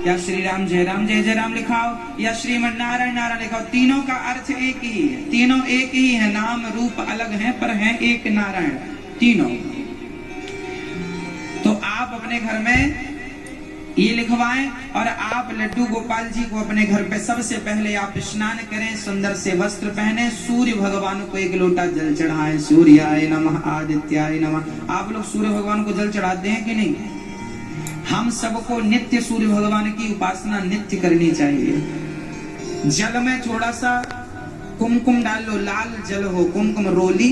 या श्री राम जय राम लिखाओ, या श्रीमन नारायण नारायण लिखाओ, तीनों का अर्थ एक ही है, तीनों एक ही है, नाम रूप अलग हैं पर हैं एक नारायण तीनों। तो आप अपने घर में ये लिखवाएं और आप लड्डू गोपाल जी को अपने घर पे सबसे पहले आप स्नान करें, सुंदर से वस्त्र पहने, सूर्य भगवान को एक लोटा जल चढ़ाएं। सूर्याय नमः, आदित्याय नमः। आप लोग सूर्य भगवान को जल चढ़ाते हैं कि नहीं? हम सबको नित्य सूर्य भगवान की उपासना नित्य करनी चाहिए। जल में थोड़ा सा कुमकुम डाल लो, लाल जल हो, कुमकुम रोली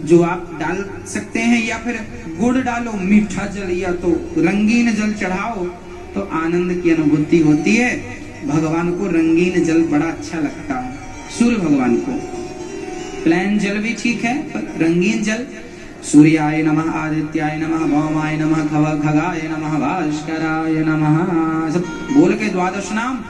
जो आप डाल सकते हैं, या फिर गुड़ डालो, मीठा जल या तो रंगीन जल चढ़ाओ तो आनंद की अनुभूति होती है। भगवान को रंगीन जल बड़ा अच्छा लगता है, सूर्य भगवान को। प्लेन जल भी ठीक है पर रंगीन जल। सूर्याय नमः, आदित्याय नमः, भौमाय नमः, खगाय नमः, भास्कराय नमः, सब बोल के 12 नाम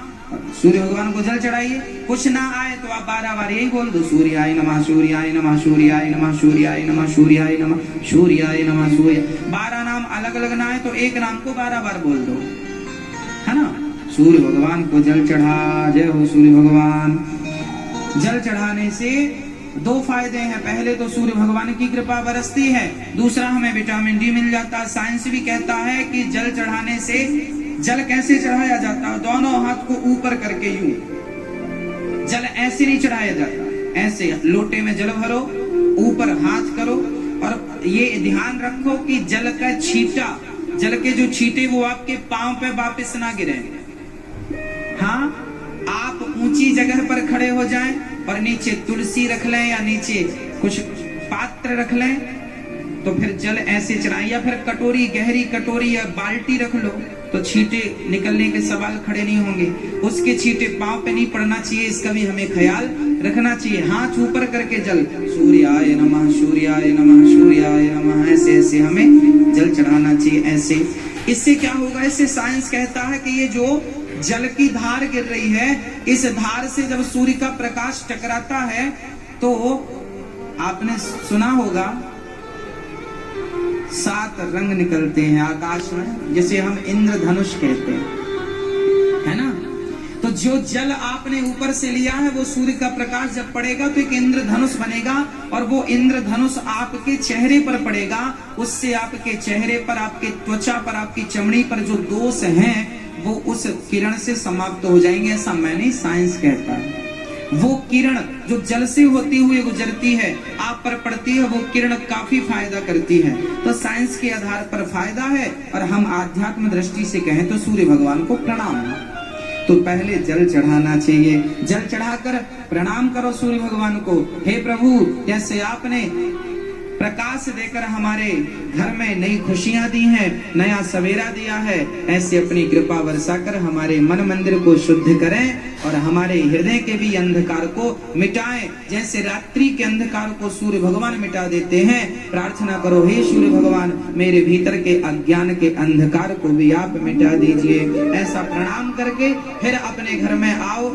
सूर्य भगवान को जल चढ़ाइए। कुछ ना आए तो आप 12 बार यही बोल दो, सूर्याय नमः, सूर्याय नमः, सूर्याय नमः, सूर्याय नमः, सूर्याय नमः, सूर्याय नमः, सूर्य। 12 नाम अलग अलग ना आए तो एक नाम को 12 बार बोल दो, है ना। सूर्य भगवान को जल चढ़ा, जय हो सूर्य भगवान। जल चढ़ाने से 2 फायदे हैं। पहले तो सूर्य भगवान की कृपा बरसती है, दूसरा हमें विटामिन डी मिल जाता है। साइंस भी कहता है कि जल चढ़ाने से, जल कैसे चढ़ाया जाता है? दोनों हाथ को ऊपर करके यूं, जल ऐसे नहीं चढ़ाया जाता, ऐसे लोटे में जल भरो, ऊपर हाथ करो और ये ध्यान रखो कि जल का छींटा, जल के जो छींटे वो आपके पांव पे वापस ना गिरे। हाँ, आप ऊंची जगह पर खड़े हो जाएं और नीचे तुलसी रख लें या नीचे कुछ पात्र रख लें तो फिर जल ऐसे चढ़ाएं, या फिर कटोरी, गहरी कटोरी या बाल्टी रख लो तो छींटे निकलने के सवाल खड़े नहीं होंगे। उसके छींटे पांव पे नहीं पड़ना चाहिए, इसका भी हमें ख्याल रखना चाहिए। हाथ ऊपर करके जल, सूर्याय नमः, सूर्याय नमः, सूर्याय नमः, ऐसे ऐसे हमें जल चढ़ाना चाहिए ऐसे। इससे क्या होगा? इससे साइंस कहता है कि ये जो जल की धार गिर रही है, इस धार से जब सूर्य का प्रकाश टकराता है तो आपने सुना होगा 7 रंग निकलते हैं आकाश में, जिसे हम इंद्रधनुष कहते हैं, है ना। तो जो जल आपने ऊपर से लिया है वो सूर्य का प्रकाश जब पड़ेगा तो एक इंद्रधनुष बनेगा और वो इंद्रधनुष आपके चेहरे पर पड़ेगा। उससे आपके चेहरे पर, आपके त्वचा पर, आपकी चमड़ी पर जो दोष हैं वो उस किरण से समाप्त हो जाएंगे, ऐसा मैंने साइंस कहता है। वो किरण जो जल से होती हुई गुजरती है, आप पर पड़ती है, वो किरण काफी फायदा करती है। तो साइंस के आधार पर फायदा है और हम आध्यात्म दृष्टि से कहें तो सूर्य भगवान को प्रणाम। तो पहले जल चढ़ाना चाहिए, जल चढ़ाकर प्रणाम करो सूर्य भगवान को। हे प्रभु, जैसे आपने प्रकाश देकर हमारे घर में नई खुशियां दी हैं, नया सवेरा दिया है, ऐसे अपनी कृपा बरसाकर हमारे मन मंदिर को शुद्ध करें और हमारे हृदय के भी अंधकार को मिटाएं। जैसे रात्रि के अंधकार को सूर्य भगवान मिटा देते हैं, प्रार्थना करो, हे सूर्य भगवान, मेरे भीतर के अज्ञान के अंधकार को भी आप मिटा दीजिए। ऐसा प्रणाम करके फिर अपने घर में आओ।